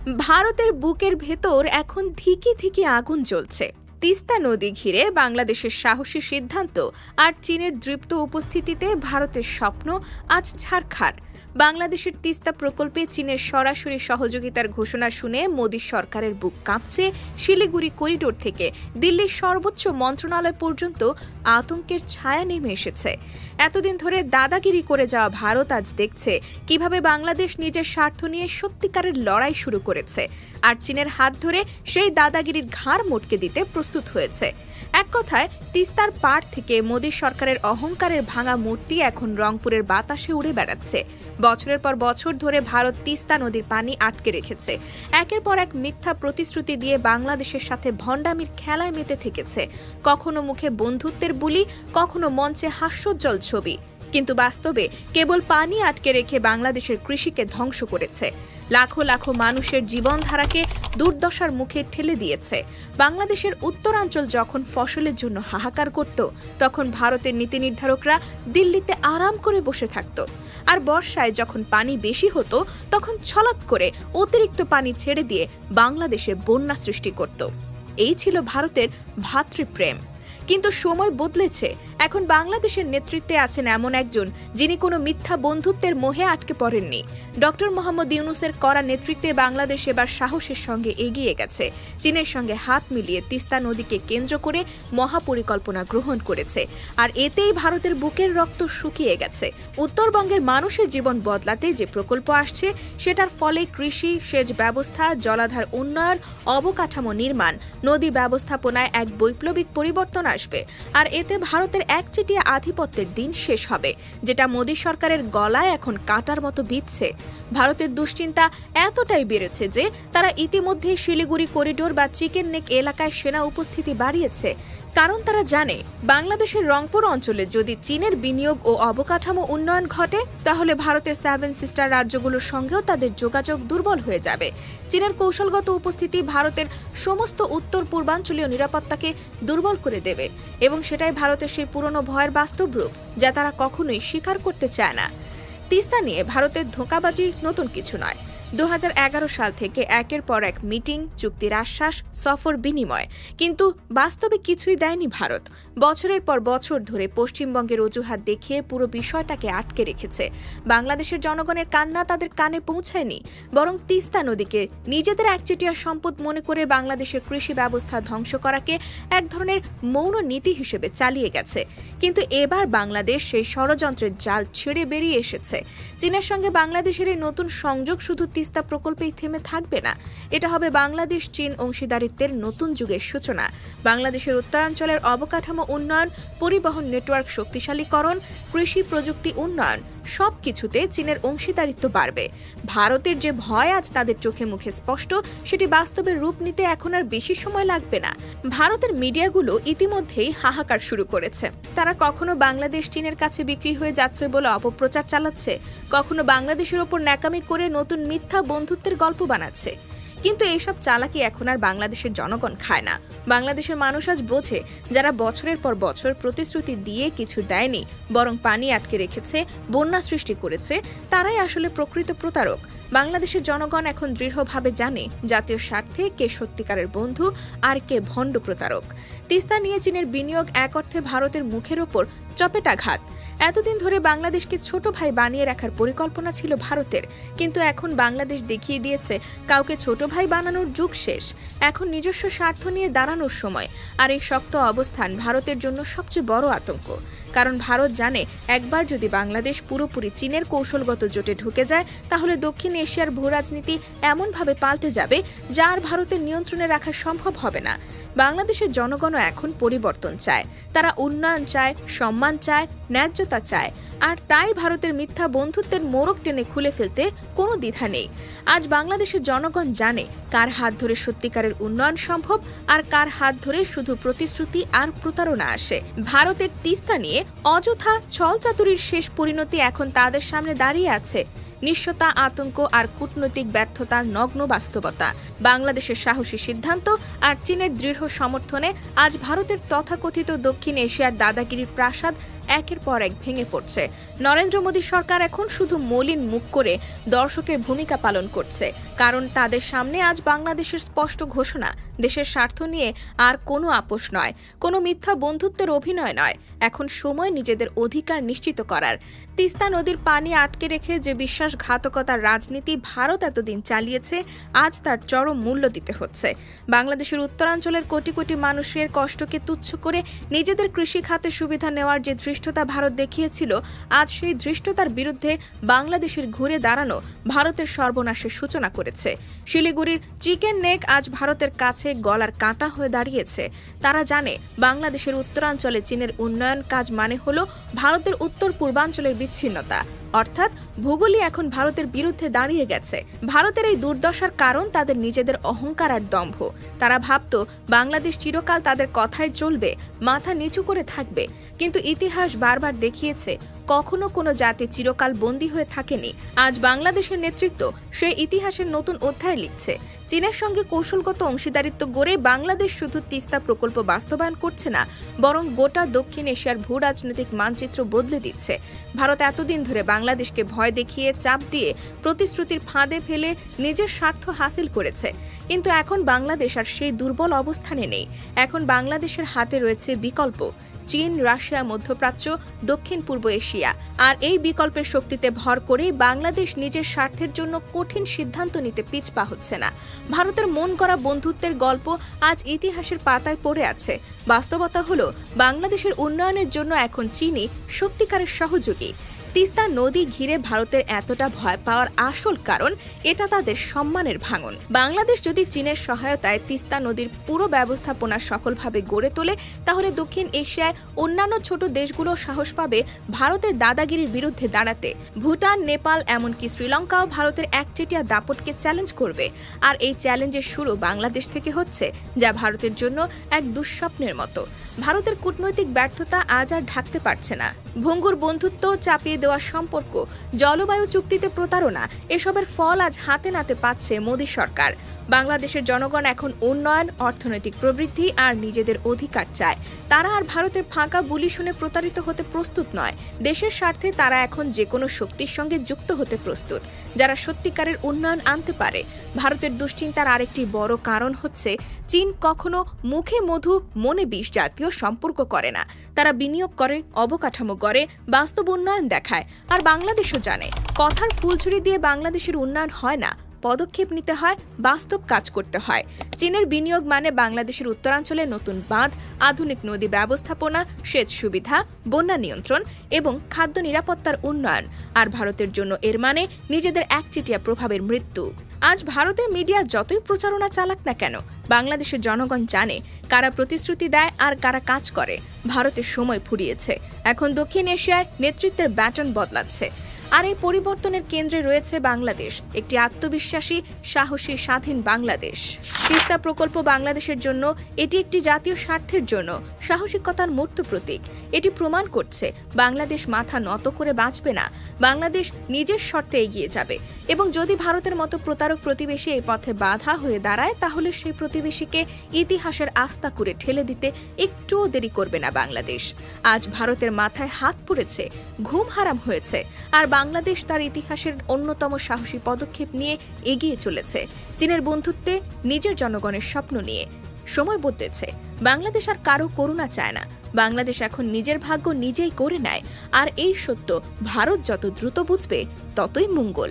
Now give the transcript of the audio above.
ভারতের বুকের ভেতর এখন ধিকি ধিকি আগুন জ্বলছে। তিস্তা নদী ঘিরে বাংলাদেশের সাহসী সিদ্ধান্ত আর চীনের দৃপ্ত উপস্থিতিতে ভারতের স্বপ্ন আজ ছারখার। বাংলাদেশের তিস্তা প্রকল্পে চীনের সরাসরি সহযোগিতার ঘোষণা শুনে মোদী সরকারের বুক কাঁপছে। শিলিগুড়ি করিডোর থেকে দিল্লির সর্বোচ্চ মন্ত্রণালয় পর্যন্ত আতঙ্কের ছায়া নেমে এসেছে। এতদিন ধরে দাদাগিরি করে যাওয়া ভারত আজ দেখছে কিভাবে বাংলাদেশ নিজের স্বার্থ নিয়ে সত্যিকারের লড়াই শুরু করেছে, আর চীনের হাত ধরে সেই দাদাগিরির ঘাড় মটকে দিতে প্রস্তুত হয়েছে। এক কথায়, তিস্তার পাড় থেকে মোদী সরকারের অহংকারের ভাঙা মূর্তি এখন রংপুরের বাতাসে উড়ে বেড়াচ্ছে। বছরের পর বছর ধরে ভারত তিস্তা নদীর পানি আটকে রেখেছে, একের পর এক মিথ্যা প্রতিশ্রুতি দিয়ে বাংলাদেশের সাথে ভণ্ডামির খেলায় মেতে থেকেছে। কখনো মুখে বন্ধুত্বের বুলি, কখনো মঞ্চে হাস্যোজ্জ্বল ছবি, কিন্তু বাস্তবে কেবল পানি আটকে রেখে বাংলাদেশের কৃষিকে ধ্বংস করেছে। লাখো লাখো মানুষের জীবনধারাকে দুর্দশার মুখে ঠেলে দিয়েছে। বাংলাদেশের উত্তরাঞ্চল যখন ফসলের জন্য হাহাকার করত, তখন ভারতের নীতি নির্ধারকরা দিল্লিতে আরাম করে বসে থাকত। আর বর্ষায় যখন পানি বেশি হতো, তখন ছলাৎ করে অতিরিক্ত পানি ছেড়ে দিয়ে বাংলাদেশে বন্যা সৃষ্টি করত। এই ছিল ভারতের ভ্রাতৃপ্রেম। কিন্তু সময় বদলেছে। এখন বাংলাদেশের নেতৃত্বে আছেন এমন একজন যিনি কোনো মিথ্যা বন্ধুত্বের মোহে আটকে পড়েননি। ডক্টর মোহাম্মদ ইউনূসের কড়া নেতৃত্বে বাংলাদেশ এবার সাহসের সঙ্গে এগিয়ে গেছে। চীনের সঙ্গে হাত মিলিয়ে তিস্তা নদীকে কেন্দ্র করে মহাপরিকল্পনা গ্রহণ করেছে, আর এতেই ভারতের বুকের রক্ত শুকিয়ে গেছে। উত্তরবঙ্গের মানুষের জীবন বদলাতে যে প্রকল্প আসছে, সেটার ফলে কৃষি, সেচ ব্যবস্থা, জলাধার উন্নয়ন, অবকাঠামো নির্মাণ, নদী ব্যবস্থাপনায় এক বৈপ্লবিক পরিবর্তন আসবে। আর এতে ভারতের একচেটিয়া আধিপত্যের দিন শেষ হবে, যেটা মোদী সরকারের গলায় এখন কাঁটার মতো বিঁধছে। ভারতের দুশ্চিন্তা এতটাই বেড়েছে যে তারা ইতিমধ্যে শিলিগুড়ি করিডোর বা চিকেন নেক এলাকায় সেনা উপস্থিতি বাড়িয়েছে। কারণ তারা জানে, বাংলাদেশের রংপুর অঞ্চলে যদি চীনের বিনিয়োগ ও অবকাঠামো উন্নয়ন ঘটে, তাহলে ভারতের 7 সিস্টার রাজ্যগুলোর সঙ্গেও তাদের যোগাযোগ দুর্বল হয়ে যাবে। চীনের কৌশলগত উপস্থিতি ভারতের সমস্ত উত্তর পূর্বাঞ্চলীয় নিরাপত্তাকে দুর্বল করে দেবে, এবং সেটাই ভারতের সেই পুরনো ভয়ের বাস্তব রূপ, যা তারা কখনোই স্বীকার করতে চায় না। তিস্তা নিয়ে ভারতের ধোঁকাবাজি নতুন কিছু নয়। 2011 সাল থেকে একের পর এক মিটিং, চুক্তির আশ্বাস, সফর বিনিময়, কিন্তু বাস্তবে কিছুই দেয়নি ভারত। বছরের পর বছর ধরে পশ্চিমবঙ্গের অজুহাত দেখিয়ে পুরো বিষয়টাকে আটকে রেখেছে। বাংলাদেশের জনগণের কান্না তাদের কানে পৌঁছায়নি, বরং তিস্তা নদীকে নিজেদের একচেটিয়া সম্পদ মনে করে বাংলাদেশের কৃষি ব্যবস্থা ধ্বংস করাকে এক ধরনের মৌন নীতি হিসেবে চালিয়ে গেছে। কিন্তু এবার বাংলাদেশ সেই ষড়যন্ত্রের জাল ছেড়ে বেরিয়ে এসেছে। চীনের সঙ্গে বাংলাদেশের এই নতুন সংযোগ শুধু তিস্তা প্রকল্পেই থেমে থাকবে না, এটা হবে বাংলাদেশ চীন অংশীদারিত্বের নতুন যুগের সূচনা। বাংলাদেশের উত্তরাঞ্চলের অবকাঠামো উন্নয়ন, পরিবহন নেটওয়ার্ক শক্তিশালীকরণ, কৃষি প্রযুক্তি উন্নয়ন, সবকিছুতে চীনের অংশীদারিত্ব বাড়বে। ভারতের যে ভয় আজ তাদের চোখে মুখে স্পষ্ট, সেটি বাস্তবে রূপ নিতে এখন আর বেশি সময় লাগবে না। ভারতের মিডিয়াগুলো ইতিমধ্যেই হাহাকার শুরু করেছে। তারা কখনো বাংলাদেশ চীনের কাছে বিক্রি হয়ে যাচ্ছে বলে অপপ্রচার চালাচ্ছে, কখনো বাংলাদেশের ওপর ন্যাকামি করে নতুন মিথ্যা বন্ধুত্বের গল্প বানাচ্ছে। কিন্তু এইসব চালাকি এখন আর বাংলাদেশের জনগণ খায় না। বাংলাদেশের মানুষ আজ বোঝে, যারা বছরের পর বছর প্রতিশ্রুতি দিয়ে কিছু দেয়নি, বরং পানি আটকে রেখেছে, বন্যা সৃষ্টি করেছে, তারাই আসলে প্রকৃত প্রতারক। বাংলাদেশের জনগণ এখন দৃঢ়ভাবে জানে জাতীয় স্বার্থে কে সত্যিকারের বন্ধু আর কে ভণ্ড প্রতারক। তিস্তা নিয়ে চীনের বিনিয়োগ এক অর্থে ভারতের মুখের ওপর চপেটাঘাত। এতদিন ধরে বাংলাদেশকে ছোট ভাই বানিয়ে রাখার পরিকল্পনা ছিল ভারতের, কিন্তু এখন বাংলাদেশ দেখিয়ে দিয়েছে কাউকে ছোট ভাই বানানোর যুগ শেষ। এখন নিজস্ব স্বার্থ নিয়ে দাঁড়ানোর সময়। আর এই শক্ত অবস্থান ভারতের জন্য সবচেয়ে বড় আতঙ্ক। কারণ ভারত জানে, একবার যদি বাংলাদেশ পুরোপুরি চীনের কৌশলগত জোটে ঢুকে যায়, তাহলে দক্ষিণ এশিয়ার ভূরাজনীতি এমনভাবে পাল্টে যাবে যা আর ভারতের নিয়ন্ত্রণে রাখা সম্ভব হবে না। বাংলাদেশের জনগণও এখন পরিবর্তন চায়। তারা উন্নয়ন চায়, সম্মান চায়, ন্যায্যতা চায়। আর তাই ভারতের মিথ্যা বন্ধুত্বের মোড়ক টেনে খুলে ফেলতে কোনো দ্বিধা নেই। আজ বাংলাদেশের জনগণ জানে কার হাত ধরে সত্যিকারের উন্নয়ন সম্ভব, আর কার হাত ধরে শুধু প্রতিশ্রুতি আর প্রতারণা আসে। ভারতের তিস্তা নিয়ে অযথা ছলচাতুরির শেষ পরিণতি এখন তাদের সামনে দাঁড়িয়ে আছে। নিঃস্বতা, আতঙ্ক আর কূটনৈতিক ব্যর্থতার নগ্ন বাস্তবতা। বাংলাদেশের সাহসী সিদ্ধান্ত আর চীনের দৃঢ় সমর্থনে আজ ভারতের তথাকথিত দক্ষিণ এশিয়ার দাদাগিরির প্রাসাদ একের পর এক ভেঙে পড়ছে। নরেন্দ্র মোদী সরকার এখন শুধু মলিন মুখ করে দর্শকের ভূমিকা পালন করছে, কারণ তাদের সামনে আজ বাংলাদেশের স্পষ্ট ঘোষণা, দেশের স্বার্থ নিয়ে আর কোনো আপোষ নয়, কোনো মিথ্যা বন্ধুত্বের অভিনয় নয়। এখন সময় নিজেদের অধিকার নিশ্চিত করার। তিস্তা নদীর পানি আটকে রেখে যে বিশ্বাসঘাতকতার রাজনীতি ভারত এতদিন চালিয়েছে, আজ তার চরম মূল্য দিতে হচ্ছে। বাংলাদেশের উত্তরাঞ্চলের কোটি কোটি মানুষের কষ্টকে তুচ্ছ করে নিজেদের কৃষি খাতে সুবিধা নেওয়ার যে ধৃষ্টতা ভারত দেখিয়েছিল, আজ সেই ধৃষ্টতার বিরুদ্ধে বাংলাদেশের ঘুরে দাঁড়ানো ভারতের সর্বনাশের সূচনা করেছে। শিলিগুড়ির চিকেন নেক আজ ভারতের কাছে গলার কাঁটা হয়ে দাঁড়িয়েছে। তারা জানে বাংলাদেশের উত্তরাঞ্চলে চীনের উন্নয়ন কাজ মানে হলো ভারতের উত্তর পূর্বাঞ্চলের বিচ্ছিন্নতা, অর্থাৎ ভূগোলই এখন ভারতের বিরুদ্ধে দাঁড়িয়ে গেছে। ভারতের এই দুর্দশার কারণ তাদের নিজেদের অহংকার আর দম্ভ। তারা ভাবত বাংলাদেশ চিরকাল তাদের কথায় চলবে, মাথা নিচু করে থাকবে। কিন্তু ইতিহাস বারবার দেখিয়েছে কখনো কোনো জাতি চিরকাল বন্দী হয়ে থাকেনি। আজ বাংলাদেশের নেতৃত্ব সে ইতিহাসের নতুন অধ্যায় লিখছে। চীনের সঙ্গে কৌশলগত অংশীদারিত্ব গড়ে বাংলাদেশ শুধু তিস্তা প্রকল্প বাস্তবায়ন করছে না, বরং গোটা দক্ষিণ এশিয়ার ভূ রাজনৈতিক মানচিত্র বদলে দিচ্ছে। ভারত এতদিন ধরে বাংলাদেশকে ভয় দেখিয়ে, চাপ দিয়ে, প্রতিশ্রুতির ফাঁদে ফেলে নিজের স্বার্থ হাসিল করেছে। কিন্তু এখন বাংলাদেশ আর সেই দুর্বল অবস্থানে নেই। এখন বাংলাদেশের হাতে রয়েছে বিকল্প: চীন, রাশিয়া, মধ্যপ্রাচ্য, দক্ষিণ পূর্ব এশিয়া। আর এই বিকল্পের শক্তিতে ভর করেই বাংলাদেশ নিজের স্বার্থের জন্য কঠিন সিদ্ধান্ত নিতে পিছপা হচ্ছে না। ভারতের মন গড়া বন্ধুত্বের গল্প আজ ইতিহাসের পাতায় পড়ে আছে। বাস্তবতা হলো বাংলাদেশের উন্নয়নের জন্য এখন চীনই সত্যিকারের সহযোগী। তিস্তা নদী ঘিরে ভারতের এতটা ভয় পাওয়ার আসল কারণ এটা তাদের সম্মানের ভাঙন। বাংলাদেশ যদি চীনের সহায়তায় তিস্তা নদীর পুরো ব্যবস্থাপনা সফলভাবে গড়ে তোলে, তাহলে দক্ষিণ এশিয়ায় অন্যান্য ছোট দেশগুলো সাহস পাবে ভারতের দাদাগিরির বিরুদ্ধে দাঁড়াতে। ভুটান, নেপাল, এমনকি শ্রীলঙ্কাও ভারতের একচেটিয়া দাপটকে চ্যালেঞ্জ করবে। আর এই চ্যালেঞ্জের শুরু বাংলাদেশ থেকে হচ্ছে, যা ভারতের জন্য এক দুঃস্বপ্নের মতো। ভারতের কূটনৈতিক ব্যর্থতা আজ আর ঢাকতে পারছে না। ভঙ্গুর বন্ধুত্ব, চাপিয়ে দেওয়া সম্পর্ক, জলবায়ু চুক্তিতে প্রতারণা, এসবের ফল আজ হাতে নাতে পাচ্ছে মোদী সরকার। বাংলাদেশের জনগণ এখন উন্নয়ন, অর্থনৈতিক প্রবৃদ্ধি আর নিজেদের অধিকার চায়। তারা আর ভারতের ফাঁকা বুলি শুনে প্রতারিত হতে প্রস্তুত নয়। দেশের স্বার্থে তারা এখন যে কোনো শক্তির সঙ্গে যুক্ত হতে প্রস্তুত, যারা সত্যিকারের উন্নয়ন আনতে পারে। ভারতের দুশ্চিন্তার আরেকটি বড় কারণ হচ্ছে, চীন কখনো মুখে মধু মনে বিষ জাতীয় সম্পর্ক করে না। তারা বিনিয়োগ করে, অবকাঠামো গড়ে, বাস্তব উন্নয়ন দেখায়। আর বাংলাদেশও জানে, কথার ফুলঝুরি দিয়ে বাংলাদেশের উন্নয়ন হয় না, পদক্ষেপ নিতে হয়, বাস্তব কাজ করতে হয়। চীনের বিনিয়োগ মানে বাংলাদেশের উত্তরাঞ্চলে নতুন বাঁধ, আধুনিক নদী ব্যবস্থাপনা, সেচ সুবিধা, বন্যা নিয়ন্ত্রণ এবং খাদ্য নিরাপত্তার উন্নয়ন। আর ভারতের জন্য এর মানে নিজেদের একচেটিয়া প্রভাবের মৃত্যু। আজ ভারতের মিডিয়া যতই প্রচারণা চালাক না কেন, বাংলাদেশের জনগণ জানে কারা প্রতিশ্রুতি দেয় আর কারা কাজ করে। ভারতের সময় ফুরিয়েছে। এখন দক্ষিণ এশিয়ায় নেতৃত্বের ব্যাটন বদলাচ্ছে। আর এই পরিবর্তনের কেন্দ্রে রয়েছে বাংলাদেশ, একটি আত্মবিশ্বাসী, সাহসী, স্বাধীন বাংলাদেশ। তিস্তা প্রকল্প বাংলাদেশের জন্য এটি একটি জাতীয় স্বার্থের জন্য সাহসিকতার মূর্ত প্রতীক। এটি প্রমাণ করছে বাংলাদেশ মাথা নত করে বাঁচবে না, বাংলাদেশ নিজের শর্তে এগিয়ে যাবে। এবং যদি ভারতের মতো প্রতারক প্রতিবেশী এই পথে বাধা হয়ে দাঁড়ায়, তাহলে সেই প্রতিবেশীকে ইতিহাসের আস্থা করে ঠেলে দিতে একটুও দেরি করবে না বাংলাদেশ। আজ ভারতের মাথায় হাত পড়েছে, ঘুম হারাম হয়েছে, আর বাংলাদেশ তার ইতিহাসের অন্যতম সাহসী পদক্ষেপ নিয়ে এগিয়ে চলেছে, চীনের বন্ধুত্বে, নিজের জনগণের স্বপ্ন নিয়ে। সময় বদলেছে, বাংলাদেশ আর কারো করুণা চায় না। বাংলাদেশ এখন নিজের ভাগ্য নিজেই করে নেয়। আর এই সত্য ভারত যত দ্রুত বুঝবে, ততই মঙ্গল।